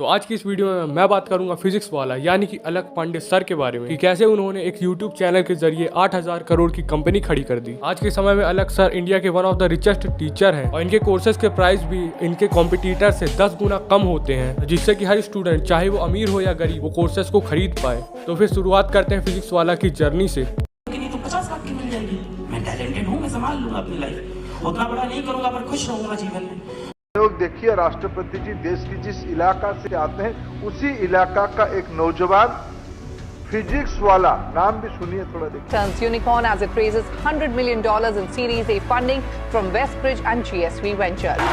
तो आज की इस वीडियो में मैं बात करूंगा फिजिक्स वाला यानी कि अलख पांडे सर के बारे में कि कैसे उन्होंने एक यूट्यूब चैनल के जरिए 8000 करोड़ की कंपनी खड़ी कर दी। आज के समय में अलख सर इंडिया के one of the richest teacher हैं और इनके कोर्सेज के प्राइस भी इनके कॉम्पिटिटर से 10 गुना कम होते हैं, जिससे कि हर स्टूडेंट चाहे वो अमीर हो या गरीब वो कोर्सेज को खरीद पाए। तो फिर शुरुआत करते हैं फिजिक्स वाला की जर्नी से। तो 50 लाख की मिल जाएगी। मैं टैलेंटेड हूँ, मैं संभाल लूंगा अपनी लाइफ, उतना बड़ा नहीं करूंगा पर खुश रहूंगा जीवन में। लोग देखिए, राष्ट्रपति जी देश की जिस इलाका से आते हैं उसी इलाका का एक नौजवान फिजिक्स वाला, नाम भी सुनिए थोड़ा देखिए। Turns unicorn as it raises $100 million in Series A funding from Westbridge and GSV Ventures.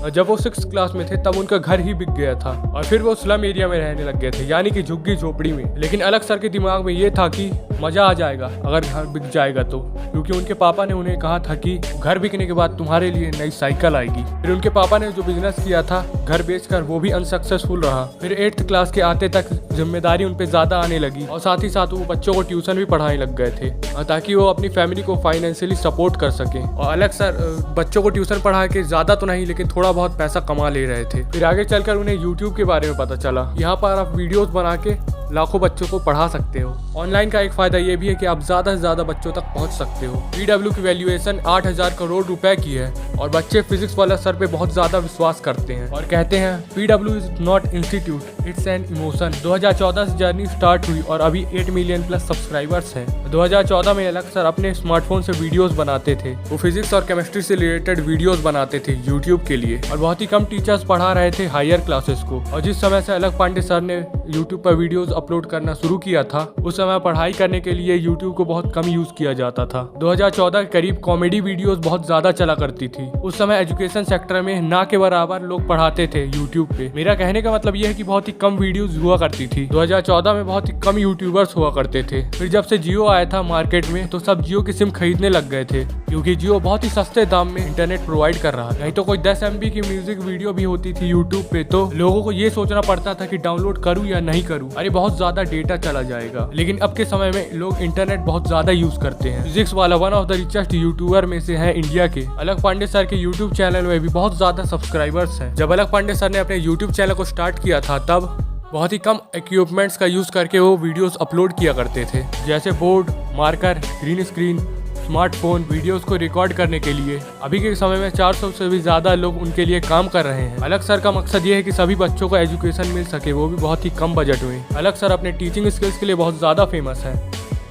जब वो 6th क्लास में थे तब उनका घर ही बिक गया था और फिर वो स्लम एरिया में रहने लग गए थे, यानी कि झुग्गी झोपड़ी में। लेकिन अलख सर के दिमाग में ये था कि मजा आ जाएगा अगर घर बिक जाएगा तो, क्योंकि उनके पापा ने उन्हें कहा था कि घर बिकने के बाद तुम्हारे लिए नई साइकिल आएगी। फिर उनके पापा ने जो बिजनेस किया था घर बेचकर वो भी अनसक्सेसफुल रहा। फिर 8th क्लास के आते तक जिम्मेदारी उन पे ज्यादा आने लगी और साथ ही साथ वो बच्चों को ट्यूशन भी पढ़ाने लग गए थे ताकि वो अपनी फैमिली को फाइनेंशियली सपोर्ट कर सके। और अलख सर बच्चों को ट्यूशन पढ़ा के ज्यादा तो नहीं लेकिन थोड़ा बहुत पैसा कमा ले रहे थे। फिर आगे चलकर उन्हें यूट्यूब के बारे में पता चला। यहाँ पर आप वीडियोस बना के लाखों बच्चों को पढ़ा सकते हो। ऑनलाइन का एक फायदा ये भी है कि आप ज्यादा से ज्यादा बच्चों तक पहुंच सकते हो। PW की वैल्यूएशन 8000 करोड़ रुपए की है और बच्चे फिजिक्स वाला सर पे बहुत ज्यादा विश्वास करते हैं और कहते हैं PW is not institute, it's an emotion. 2014 से जर्नी स्टार्ट हुई और अभी 8 मिलियन प्लस सब्सक्राइबर्स हैं। 2014 में अलख सर अपने स्मार्टफोन से वीडियोस बनाते थे। वो फिजिक्स और केमिस्ट्री से रिलेटेड वीडियोस बनाते थे यूट्यूब के लिए और बहुत ही कम टीचर्स पढ़ा रहे थे हायर क्लासेस को। और जिस समय से अलख पांडे सर ने यूट्यूब पर वीडियोस अपलोड करना शुरू किया था उस समय पढ़ाई करने के लिए यूट्यूब को बहुत कम यूज किया जाता था। 2014 के करीब कॉमेडी वीडियोस बहुत ज्यादा चला करती थी। उस समय एजुकेशन सेक्टर में ना के बराबर लोग पढ़ाते थे यूट्यूब पे। मेरा कहने का मतलब यह है कि बहुत ही कम वीडियोस हुआ करती थी। 2014 में बहुत ही कम यूट्यूबर्स हुआ करते थे। फिर जब से जियो आया था मार्केट में तो सब जियो की सिम खरीदने लग गए थे, क्योंकि जियो बहुत ही सस्ते दाम में इंटरनेट प्रोवाइड कर रहा था। नहीं तो कोई 10 MB की म्यूजिक वीडियो भी होती थी यूट्यूब पे तो लोगों को ये सोचना पड़ता था कि डाउनलोड करूँ या नहीं करूँ, अरे बहुत ज्यादा डेटा चला जाएगा। लेकिन अब के समय में लोग इंटरनेट बहुत ज्यादा यूज करते हैं। फिजिक्स वाला one of the richest YouTuber में से है इंडिया के। अलख पांडे सर के यूट्यूब चैनल में भी बहुत ज्यादा सब्सक्राइबर्स हैं। जब अलख पांडे सर ने अपने यूट्यूब चैनल को स्टार्ट किया था तब बहुत ही कम इक्विपमेंट्स का यूज करके वो वीडियोस अपलोड किया करते थे, जैसे board, marker, green screen, smartphone. Videos को रिकॉर्ड करने के लिए अभी के समय में 400 से भी ज्यादा लोग उनके लिए काम कर रहे हैं। अलख सर का मकसद ये है कि सभी बच्चों को एजुकेशन मिल सके, वो भी बहुत ही कम बजट में। अलख सर अपने टीचिंग स्किल्स के लिए बहुत ज्यादा फेमस है।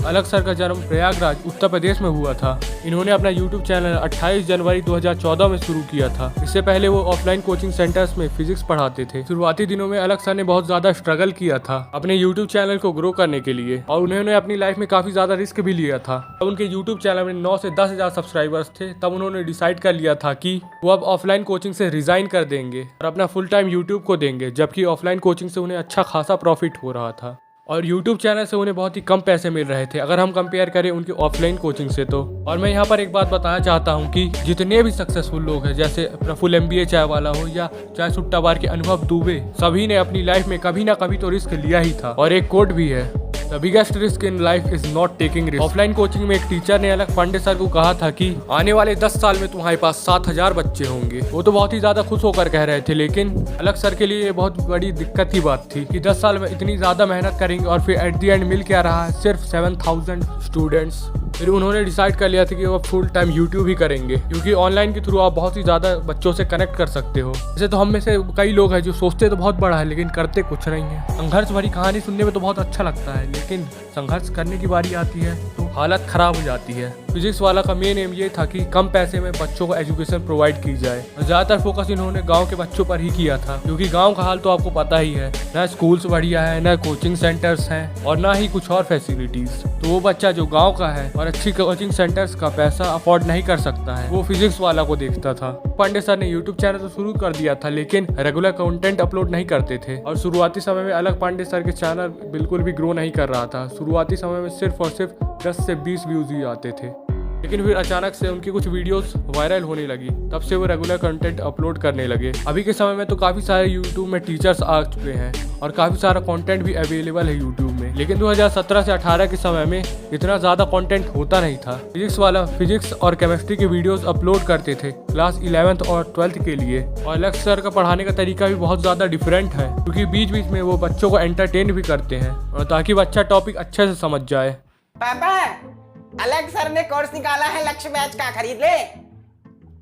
अलख सर का जन्म प्रयागराज उत्तर प्रदेश में हुआ था। इन्होंने अपना यूट्यूब चैनल 28 जनवरी 2014 में शुरू किया था। इससे पहले वो ऑफलाइन कोचिंग सेंटर्स में फिजिक्स पढ़ाते थे। शुरुआती दिनों में अलख सर ने बहुत ज्यादा स्ट्रगल किया था अपने यूट्यूब चैनल को ग्रो करने के लिए और उन्होंने अपनी लाइफ में काफी ज्यादा रिस्क भी लिया था। जब उनके यूट्यूब चैनल में 9 से 10,000 सब्सक्राइबर्स थे तब उन्होंने डिसाइड कर लिया था कि वो अब ऑफलाइन कोचिंग से रिजाइन कर देंगे और अपना फुल टाइम यूट्यूब को देंगे, जबकि ऑफलाइन कोचिंग से उन्हें अच्छा खासा प्रॉफिट हो रहा था और YouTube चैनल से उन्हें बहुत ही कम पैसे मिल रहे थे अगर हम कंपेयर करें उनकी ऑफलाइन कोचिंग से तो। और मैं यहाँ पर एक बात बताना चाहता हूँ कि जितने भी सक्सेसफुल लोग हैं, जैसे प्रफुल्ल MBA चाय वाला हो या चाहे सुट्टा बार के अनुभव दुबे, सभी ने अपनी लाइफ में कभी ना कभी तो रिस्क लिया ही था। और एक कोट भी है, the biggest risk in life is not taking risk. Offline coaching में एक टीचर ने अलख पांडे सर को कहा था कि आने वाले 10 साल में तुम्हारे पास 7000 बच्चे होंगे। वो तो बहुत ही ज्यादा खुश होकर कह रहे थे, लेकिन अलख सर के लिए ये बहुत बड़ी दिक्कत की बात थी कि 10 साल में इतनी ज्यादा मेहनत करेंगे और फिर एट द एंड मिल क्या रहा है, सिर्फ 7000 स्टूडेंट्स। फिर उन्होंने डिसाइड कर लिया था कि वो फुल टाइम यूट्यूब ही करेंगे, क्योंकि ऑनलाइन के थ्रू आप बहुत ही ज़्यादा बच्चों से कनेक्ट कर सकते हो। जैसे तो हम में से कई लोग हैं जो सोचते तो बहुत बड़ा है लेकिन करते कुछ नहीं है। संघर्ष भरी कहानी सुनने में तो बहुत अच्छा लगता है, लेकिन संघर्ष करने की बारी आती है तो हालत खराब हो जाती है। फिजिक्स वाला का मेन एम ये था कि कम पैसे में बच्चों को एजुकेशन प्रोवाइड की जाए। ज़्यादातर फोकस इन्होंने गाँव के बच्चों पर ही किया था, क्योंकि गाँव का हाल तो आपको पता ही है, ना स्कूल्स बढ़िया है, ना कोचिंग सेंटर्स हैं और ना ही कुछ और फैसिलिटीज। तो वो बच्चा जो गाँव का है और अच्छी कोचिंग सेंटर्स का पैसा अफोर्ड नहीं कर सकता है, वो फिजिक्स वाला को देखता था। पांडे सर ने यूट्यूब चैनल तो शुरू कर दिया था लेकिन रेगुलर कंटेंट अपलोड नहीं करते थे और शुरुआती समय में अलख पांडे सर के चैनल बिल्कुल भी ग्रो नहीं कर रहा था। शुरुआती समय में सिर्फ और सिर्फ 10 से 20 व्यूज ही आते थे। लेकिन फिर अचानक से उनकी कुछ वीडियोस वायरल होने लगी। तब से वो रेगुलर कंटेंट अपलोड करने लगे। अभी के समय में तो काफ़ी सारे यूट्यूब में टीचर्स आ चुके हैं और काफ़ी सारा कंटेंट भी अवेलेबल है यूट्यूब में। लेकिन 2017 से 18 के समय में इतना ज़्यादा कंटेंट होता नहीं था। फिजिक्स वाला फिजिक्स और केमिस्ट्री के वीडियोस अपलोड करते थे क्लास 11th और 12th के लिए। और अलग सर का पढ़ाने का तरीका भी बहुत ज़्यादा डिफरेंट है, क्योंकि बीच बीच में वो बच्चों को एंटरटेन भी करते हैं और ताकि बच्चा टॉपिक अच्छे से समझ जाए। पापा, अलग सर ने कोर्स निकाला है लक्ष्य बैच का, खरीद ले।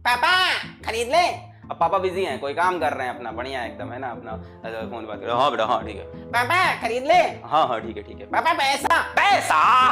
पापा खरीद ले। अब पापा बिजी हैं, कोई काम कर रहे हैं अपना, बढ़िया एकदम है ना, अपना फोन बात कर रहे। हाँ बेटा, हाँ ठीक है। पापा खरीद ले। हाँ हाँ ठीक है ठीक है। पापा पैसा पैसा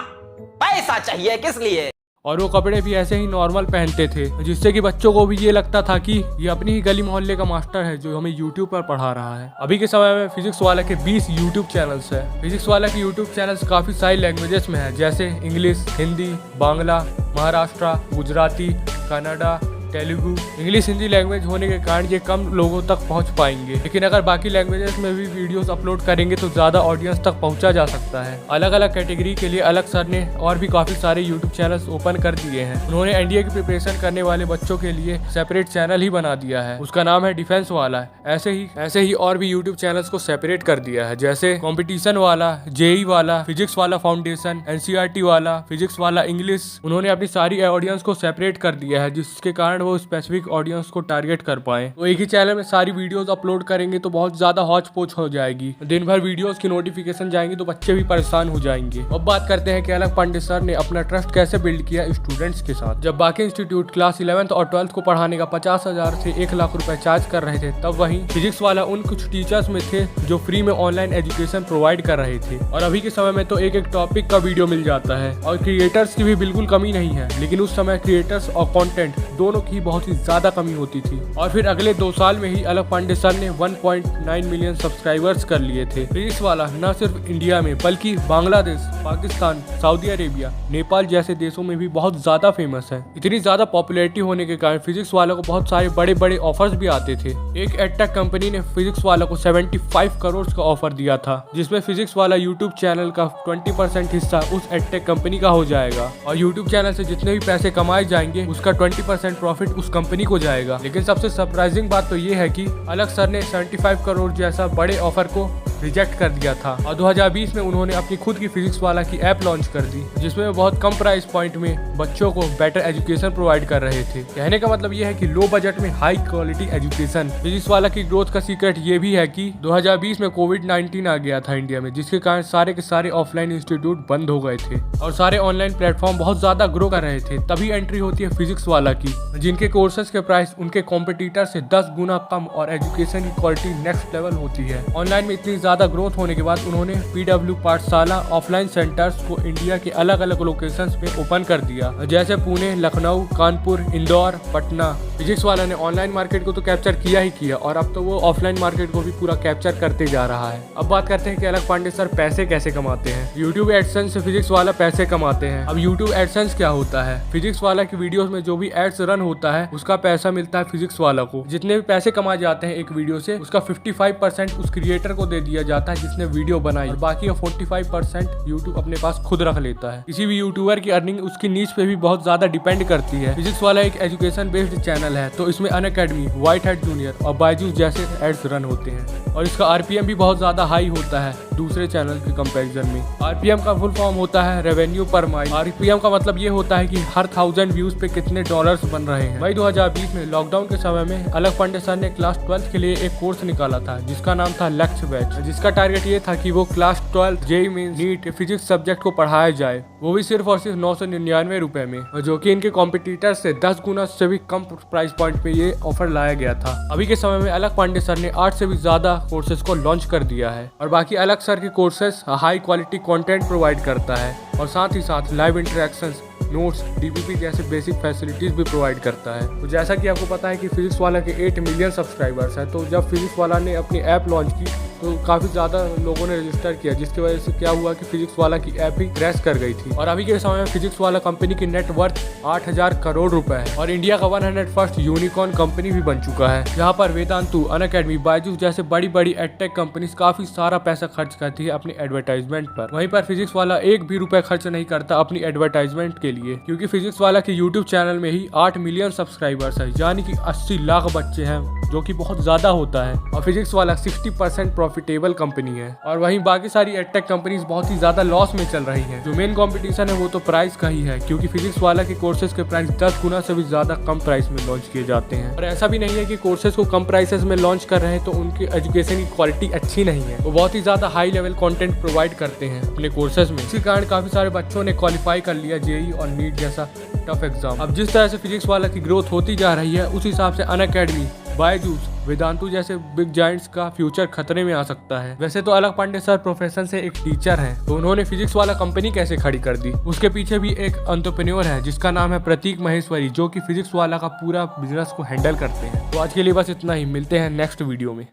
पैसा चाहिए किस लिए? और वो कपड़े भी ऐसे ही नॉर्मल पहनते थे, जिससे कि बच्चों को भी ये लगता था कि ये अपनी ही गली मोहल्ले का मास्टर है जो हमें यूट्यूब पर पढ़ा रहा है। अभी के समय में फिजिक्स वाला के 20 यूट्यूब चैनल्स है। फिजिक्स वाला के यूट्यूब चैनल्स काफ़ी सारी लैंग्वेजेस में है, जैसे English, Hindi, Bangla, Maharashtra, Gujarati, Kannada, Telugu. English Hindi language होने के कारण ये कम लोगों तक पहुंच पाएंगे, लेकिन अगर बाकी लैंग्वेजेस में भी वीडियोस अपलोड करेंगे तो ज़्यादा ऑडियंस तक पहुंचा जा सकता है। अलग अलग कैटेगरी के लिए अलग सर ने और भी काफ़ी सारे यूट्यूब चैनल्स ओपन कर दिए हैं। उन्होंने एनडीए की प्रिपरेशन करने वाले बच्चों के लिए सेपरेट चैनल ही बना दिया है, उसका नाम है डिफेंस वाला। ऐसे ही और भी यूट्यूब चैनल्स को सेपरेट कर दिया है, जैसे कॉम्पिटिशन वाला, जेई वाला, फिजिक्स वाला फाउंडेशन, एनसीईआरटी वाला, फिजिक्स वाला इंग्लिश। उन्होंने अपनी सारी ऑडियंस को सेपरेट कर दिया है, जिसके कारण वो स्पेसिफिक ऑडियंस को टारगेट कर पाए। तो एक ही चैनल में सारी वीडियोस अपलोड करेंगे तो बहुत ज्यादा हौच पोच हो जाएगी। दिन भर वीडियोस की नोटिफिकेशन जाएंगी तो बच्चे भी परेशान हो जाएंगे। अब बात करते हैं कि अलग पांडे सर ने अपना ट्रस्ट कैसे बिल्ड किया स्टूडेंट्स के साथ। जब बाकी इंस्टीट्यूट क्लास 11th और 12th को पढ़ाने का 50,000 से 1 लाख रुपए चार्ज कर रहे थे, तब वहीं फिजिक्स वाला उन कुछ टीचर्स में थे जो फ्री में ऑनलाइन एजुकेशन प्रोवाइड कर रहे थे। और अभी के समय में तो एक एक टॉपिक का वीडियो मिल जाता है और क्रिएटर्स की भी बिल्कुल कमी नहीं है। लेकिन उस समय क्रिएटर्स और कंटेंट दोनों की बहुत ही ज्यादा कमी होती थी। और फिर अगले 2 साल में ही अलग पांडे सर ने 1.9 मिलियन सब्सक्राइबर्स कर लिए थे। फिजिक्स वाला न सिर्फ इंडिया में बल्कि बांग्लादेश, पाकिस्तान, सऊदी अरेबिया, नेपाल जैसे देशों में भी बहुत ज्यादा फेमस है। इतनी ज्यादा पॉपुलैरिटी होने के कारण फिजिक्स वाला को बहुत सारे बड़े बड़े ऑफर्स भी आते थे। एक एडटेक कंपनी ने फिजिक्स वाला को 75 करोड़ का ऑफर दिया था, जिसमें फिजिक्स वाला यूट्यूब चैनल का 20% हिस्सा उस एडटेक कंपनी का हो जाएगा और यूट्यूब चैनल से जितने भी पैसे कमाए जाएंगे उसका 20% प्रॉफिट उस कंपनी को जाएगा। लेकिन सबसे सरप्राइजिंग बात तो ये है कि अलग सर ने 75 करोड़ जैसा बड़े ऑफर को रिजेक्ट कर दिया था और 2020 में उन्होंने अपनी खुद की फिजिक्स वाला की ऐप लॉन्च कर दी, जिसमें वो बहुत कम प्राइस पॉइंट में बच्चों को बेटर एजुकेशन प्रोवाइड कर रहे थे। कहने का मतलब ये है कि लो बजट में हाई क्वालिटी एजुकेशन। फिजिक्स वाला की ग्रोथ का सीक्रेट ये भी है कि 2020 में कोविड-19 आ गया था इंडिया में, जिसके कारण सारे के सारे ऑफलाइन इंस्टीट्यूट बंद हो गए थे और सारे ऑनलाइन प्लेटफॉर्म बहुत ज्यादा ग्रो कर रहे थे। तभी एंट्री होती है फिजिक्स वाला की, जिनके कोर्सेज के प्राइस उनके कॉम्पिटिटर से 10 गुना कम और एजुकेशन की क्वालिटी नेक्स्ट लेवल होती है। ऑनलाइन में इतनी ज्यादा ग्रोथ होने के बाद उन्होंने PW पाठशाला ऑफलाइन सेंटर्स को इंडिया के अलग अलग लोकेशंस पे ओपन कर दिया, जैसे पुणे, लखनऊ, कानपुर, इंदौर, पटना। फिजिक्स वाला ने ऑनलाइन मार्केट को तो कैप्चर किया ही किया और अब तो वो ऑफलाइन मार्केट को भी पूरा कैप्चर करते जा रहा है। अब बात करते हैं कि अलग पांडे सर पैसे कैसे कमाते हैं। यूट्यूब एडसेंस से फिजिक्स वाला पैसे कमाते हैं। अब यूट्यूब एडसेंस क्या होता है? फिजिक्स वाला की वीडियोस में जो भी एड्स रन होता है उसका पैसा मिलता है फिजिक्स वाला को। जितने भी पैसे कमाए जाते हैं एक वीडियो से, उसका 55% उस क्रिएटर को दे दिया जाता है जिसने वीडियो बनाई और बाकी 45% यूट्यूब अपने पास खुद रख लेता है। किसी भी यूट्यूबर की अर्निंग उसकी नीच पे भी बहुत ज्यादा डिपेंड करती है। फिजिक्स वाला एक एजुकेशन बेस्ड चैनल है, तो इसमें अनअकैडमी, व्हाइट हैट जूनियर और बायजूस जैसे एड्स रन होते हैं और इसका RPM भी बहुत ज्यादा हाई होता है दूसरे चैनल के कंपैरिजन में। RPM का फुल फॉर्म होता है रेवेन्यू पर माइल। RPM का मतलब ये होता है कि हर 1000 व्यूज पे कितने डॉलर्स बन रहे हैं। मई 2020 में लॉकडाउन के समय में अलग पांडे सर ने क्लास 12th के लिए एक कोर्स निकाला था जिसका नाम था लक्ष्य बैच, जिसका टारगेट ये था कि वो class 12 JEE mains, NEET, physics subject को पढ़ाया जाए, वो भी सिर्फ और सिर्फ 999 रुपए में, जो कि इनके कॉम्पिटिटर से 10 गुना से भी कम प्राइस पॉइंट पे ये ऑफर लाया गया था। अभी के समय में अलग पांडे सर ने 8 से भी ज्यादा कोर्सेज को लॉन्च कर दिया है और बाकी अलग सर के courses high quality content provide करता है और साथ ही साथ लाइव इंटरेक्शंस, नोट्स, DPP जैसे बेसिक फैसिलिटीज भी प्रोवाइड करता है। तो जैसा कि आपको पता है कि फिजिक्स वाला के 8 मिलियन सब्सक्राइबर्स हैं, तो जब फिजिक्स वाला ने अपनी ऐप लॉन्च की तो काफी ज्यादा लोगों ने रजिस्टर किया, जिसकी वजह से क्या हुआ कि फिजिक्स वाला की ऐप ही क्रैश कर गई थी। और अभी के समय में फिजिक्स वाला कंपनी की नेट वर्थ 8,000 करोड़ रुपए है और इंडिया का 101st यूनिकॉर्न कंपनी भी बन चुका है, जहाँ पर वेदांतु, अनअकैडमी, बायजूस जैसे बड़ी बड़ी एडटेक कंपनीज काफी सारा पैसा खर्च करती है अपनी एडवर्टाइजमेंट पर। वहीं पर फिजिक्स वाला एक भी रुपए खर्च नहीं करता अपनी एडवर्टाइजमेंट के लिए, क्योंकि फिजिक्स वाला के यूट्यूब चैनल में ही 8 मिलियन सब्सक्राइबर्स है, यानी कि 80 लाख बच्चे हैं, जो कि बहुत ज्यादा होता है। और फिजिक्स वाला 60% प्रॉफिटेबल कंपनी है। और वहीं बाकी सारी एडटेक कंपनीज बहुत ही ज्यादा लॉस में चल रही हैं। जो मेन कंपटीशन है वो तो प्राइस का ही है, क्योंकि फिजिक्स वाला के कोर्सेज के प्राइस 10 गुना से भी ज्यादा कम प्राइस में लॉन्च किए जाते हैं। और ऐसा भी नहीं है कि कोर्सेज को कम प्राइसेस में लॉन्च कर रहे हैं तो उनकी एजुकेशन की क्वालिटी अच्छी नहीं है। वो बहुत ही ज्यादा हाई लेवल कंटेंट प्रोवाइड करते हैं अपने कोर्सेज में। इसी कारण काफी सारे बच्चों ने क्वालिफाई कर लिया जेईई और नीट जैसा टफ एग्जाम। अब जिस तरह से फिजिक्स वाला की ग्रोथ होती जा रही है, उस हिसाब से अनअकैडमी, बायजूस, वेदांतु जैसे बिग जायंट्स का फ्यूचर खतरे में आ सकता है। वैसे तो अलग पांडे सर प्रोफेशन से एक टीचर हैं, तो उन्होंने फिजिक्स वाला कंपनी कैसे खड़ी कर दी? उसके पीछे भी एक एंटरप्रेन्योर है जिसका नाम है प्रतीक महेश्वरी, जो कि फिजिक्स वाला का पूरा बिजनेस को हैंडल करते हैं। तो आज के लिए बस इतना ही, मिलते हैं नेक्स्ट वीडियो में।